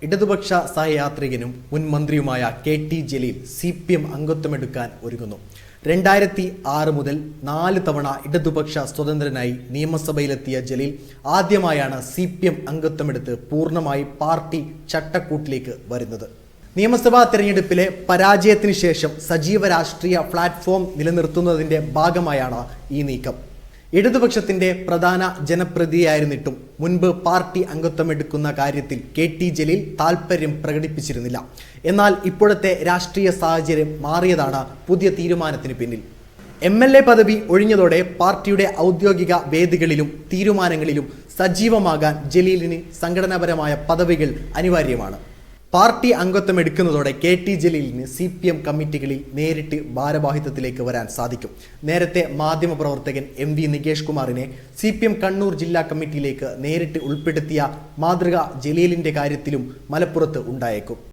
ഇടതുപക്ഷ സഹയാത്രികനും മുൻ മന്ത്രിയുമായ KT ജലീൽ CPM അംഗത്വമെടുക്കാൻ ഒരുങ്ങുന്നു. 2006 മുതൽ 4 തവണ ഇടതുപക്ഷ സ്വതന്ത്രനായി നിയമസഭയിലെത്തിയ ജലീൽ ആദ്യമായാണ് CPM അംഗത്വമെടുത്ത് പൂർണ്ണമായി പാർട്ടി ചട്ടക്കൂട്ടിലേക്ക് വരുന്നത്. നിയമസഭാ തെരഞ്ഞെടുപ്പിലെ പരാജയത്തിന് ശേഷം സജീവ രാഷ്ട്രീയ പ്ലാറ്റ്ഫോം നിലനിർത്തുന്നതിന്റെ ഭാഗമായാണ് ഈ നീക്കം. ഇടതുപക്ഷത്തിന്റെ പ്രധാന ജനപ്രതിനിധിയായിരുന്നിട്ടും മുൻപ് പാർട്ടി അംഗത്വമെടുക്കുന്ന കാര്യത്തിൽ KT ജലീൽ താൽപര്യം പ്രകടിപ്പിച്ചിരുന്നില്ല. എന്നാൽ ഇപ്പോഴത്തെ രാഷ്ട്രീയ സാഹചര്യം മാറിയതാണ് പുതിയ തീരുമാനത്തിന് പിന്നിൽ. MLA പദവി ഒഴിഞ്ഞതോടെ പാർട്ടിയുടെ ഔദ്യോഗിക വേദികളിലും തീരുമാനങ്ങളിലും സജീവമാകാൻ ജലീലിന് സംഘടനാപരമായ പദവികൾ അനിവാര്യമാണ്. പാർട്ടി അംഗത്വം എടുക്കുന്നതോടെ KT ജലീലിന് CPM കമ്മിറ്റികളിൽ നേരിട്ട് ഭാരവാഹിത്വത്തിലേക്ക് വരാൻ സാധിക്കും. നേരത്തെ മാധ്യമപ്രവർത്തകൻ MV നികേഷ് കുമാറിനെ CPM കണ്ണൂർ ജില്ലാ കമ്മിറ്റിയിലേക്ക് നേരിട്ട് ഉൾപ്പെടുത്തിയ മാതൃക ജലീലിന്റെ കാര്യത്തിലും മലപ്പുറത്ത് ഉണ്ടായേക്കും.